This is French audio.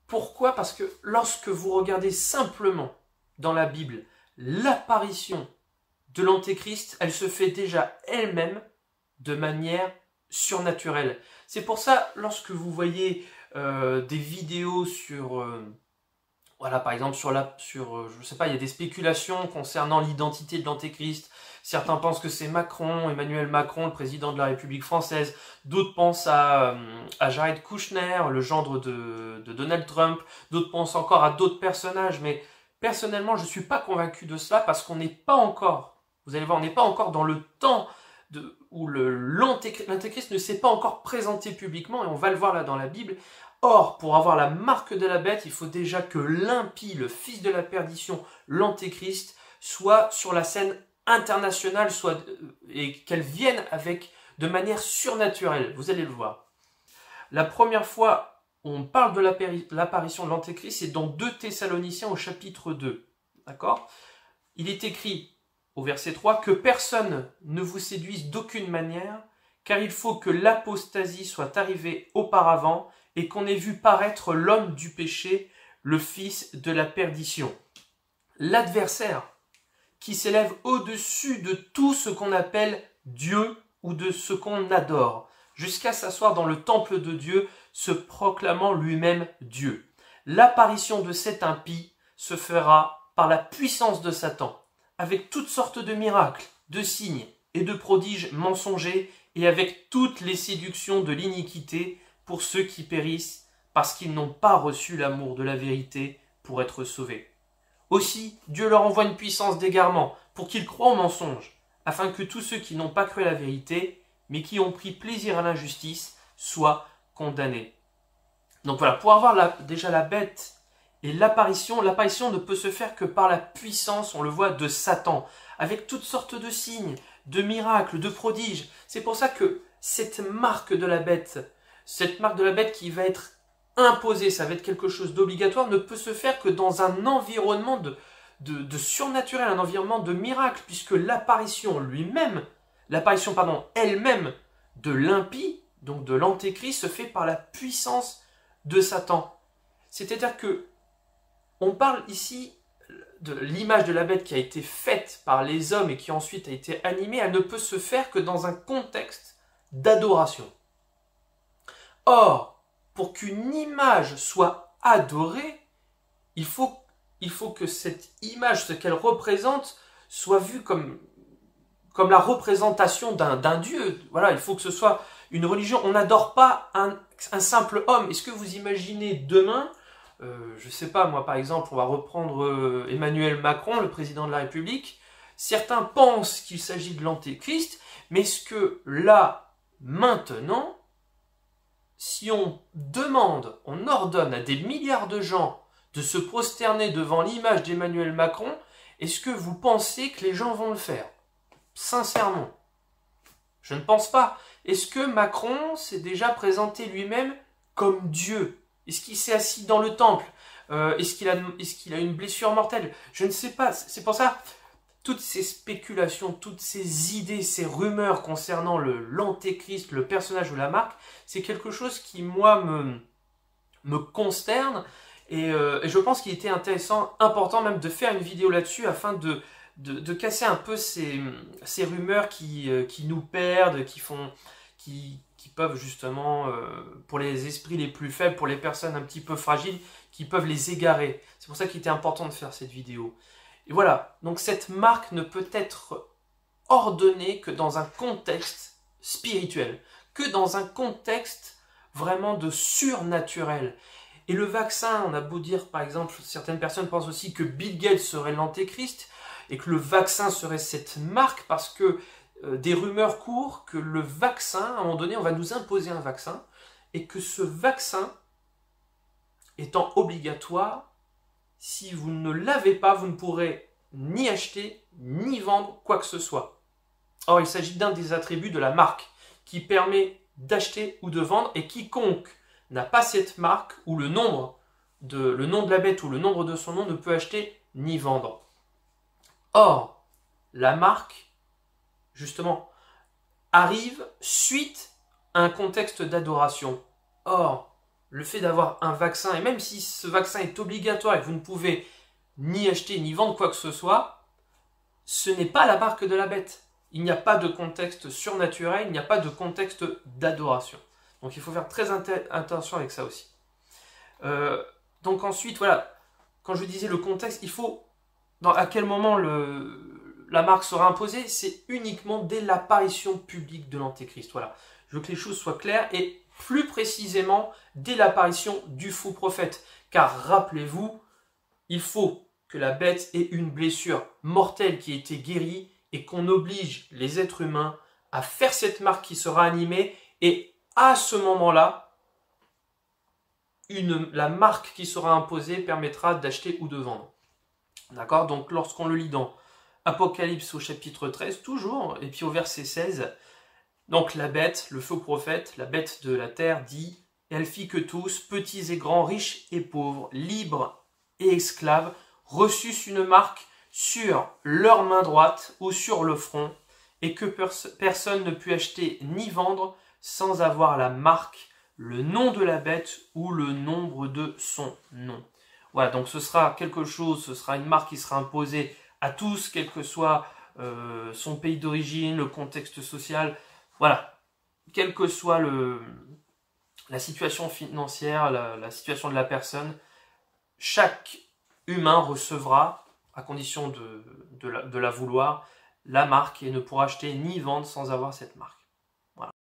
Pourquoi? Parce que lorsque vous regardez simplement dans la Bible l'apparition de l'Antéchrist, elle se fait déjà elle-même de manière surnaturelle. C'est pour ça, lorsque vous voyez des vidéos sur... voilà, par exemple, je sais pas, il y a des spéculations concernant l'identité de l'Antéchrist. Certains pensent que c'est Macron, Emmanuel Macron, le président de la République française. D'autres pensent à Jared Kushner, le gendre de Donald Trump. D'autres pensent encore à d'autres personnages. Mais personnellement, je ne suis pas convaincu de cela parce qu'on n'est pas encore, vous allez voir, on n'est pas encore dans le temps où l'Antéchrist ne s'est pas encore présenté publiquement. Et on va le voir là dans la Bible. Or, pour avoir la marque de la bête, il faut déjà que l'impie, le fils de la perdition, l'Antéchrist, soit sur la scène internationale, et qu'elle vienne de manière surnaturelle. Vous allez le voir. La première fois où on parle de l'apparition de l'Antéchrist, c'est dans 2 Thessaloniciens au chapitre 2. D'accord? Il est écrit au verset 3 que personne ne vous séduise d'aucune manière, car il faut que l'apostasie soit arrivée auparavant et qu'on ait vu paraître l'homme du péché, le fils de la perdition. L'adversaire qui s'élève au-dessus de tout ce qu'on appelle Dieu ou de ce qu'on adore, jusqu'à s'asseoir dans le temple de Dieu, se proclamant lui-même Dieu. L'apparition de cet impie se fera par la puissance de Satan, avec toutes sortes de miracles, de signes et de prodiges mensongers, et avec toutes les séductions de l'iniquité, pour ceux qui périssent parce qu'ils n'ont pas reçu l'amour de la vérité pour être sauvés. Aussi, Dieu leur envoie une puissance d'égarement pour qu'ils croient au mensonge, afin que tous ceux qui n'ont pas cru à la vérité, mais qui ont pris plaisir à l'injustice, soient condamnés. Donc voilà, pour avoir déjà la bête et l'apparition ne peut se faire que par la puissance, on le voit, de Satan, avec toutes sortes de signes, de miracles, de prodiges. C'est pour ça que cette marque de la bête qui va être imposée, ça va être quelque chose d'obligatoire, ne peut se faire que dans un environnement de surnaturel, un environnement de miracle, puisque l'apparition elle-même de l'impie, donc de l'Antéchrist, se fait par la puissance de Satan. C'est-à-dire que on parle ici de l'image de la bête qui a été faite par les hommes et qui ensuite a été animée, elle ne peut se faire que dans un contexte d'adoration. Or, pour qu'une image soit adorée, il faut que cette image, ce qu'elle représente, soit vue comme la représentation d'un dieu. Voilà, il faut que ce soit une religion. On n'adore pas un simple homme. Est-ce que vous imaginez demain, je ne sais pas, moi par exemple, on va reprendre Emmanuel Macron, le président de la République. Certains pensent qu'il s'agit de l'Antéchrist, mais est-ce que là, maintenant, si on ordonne à des milliards de gens de se prosterner devant l'image d'Emmanuel Macron, est-ce que vous pensez que les gens vont le faire? Sincèrement, je ne pense pas. Est-ce que Macron s'est déjà présenté lui-même comme Dieu? Est-ce qu'il s'est assis dans le temple? Est-ce qu'il a une blessure mortelle? Je ne sais pas. C'est pour ça, toutes ces spéculations, toutes ces idées, ces rumeurs concernant l'Antéchrist, le personnage ou la marque, c'est quelque chose qui, moi, me consterne. Et je pense qu'il était important même de faire une vidéo là-dessus afin de casser un peu ces rumeurs qui nous perdent, qui peuvent justement, pour les esprits les plus faibles, pour les personnes un petit peu fragiles, qui peuvent les égarer. C'est pour ça qu'il était important de faire cette vidéo. Et voilà, donc cette marque ne peut être ordonnée que dans un contexte spirituel, que dans un contexte vraiment de surnaturel. Et le vaccin, on a beau dire, par exemple, certaines personnes pensent aussi que Bill Gates serait l'Antéchrist, et que le vaccin serait cette marque, parce que des rumeurs courent que le vaccin, à un moment donné, on va nous imposer un vaccin, et que ce vaccin étant obligatoire, si vous ne l'avez pas, vous ne pourrez ni acheter, ni vendre quoi que ce soit. Or, il s'agit d'un des attributs de la marque, qui permet d'acheter ou de vendre, et quiconque n'a pas cette marque, ou le nom de la bête, ou le nombre de son nom, ne peut acheter ni vendre. Or, la marque, justement, arrive suite à un contexte d'adoration. Or, le fait d'avoir un vaccin, et même si ce vaccin est obligatoire et que vous ne pouvez ni acheter ni vendre quoi que ce soit, ce n'est pas la marque de la bête. Il n'y a pas de contexte surnaturel, il n'y a pas de contexte d'adoration. Donc il faut faire très attention avec ça aussi. Donc ensuite, voilà, quand je disais le contexte, il faut, à quel moment la marque sera imposée, c'est uniquement dès l'apparition publique de l'Antéchrist. Voilà, je veux que les choses soient claires, et plus précisément dès l'apparition du faux prophète. Car rappelez-vous, il faut que la bête ait une blessure mortelle qui ait été guérie, et qu'on oblige les êtres humains à faire cette marque qui sera animée, et à ce moment-là, la marque qui sera imposée permettra d'acheter ou de vendre. D'accord? Donc lorsqu'on le lit dans Apocalypse au chapitre 13, toujours, et puis au verset 16, donc la bête, le faux prophète, la bête de la terre dit « Elle fit que tous, petits et grands, riches et pauvres, libres et esclaves, reçussent une marque sur leur main droite ou sur le front, et que personne ne put acheter ni vendre sans avoir la marque, le nom de la bête ou le nombre de son nom. » Voilà, donc ce sera quelque chose, ce sera une marque qui sera imposée à tous, quel que soit son pays d'origine, le contexte social, voilà, quelle que soit la situation financière, la situation de la personne, chaque humain recevra, à condition de la vouloir, la marque, et ne pourra acheter ni vendre sans avoir cette marque.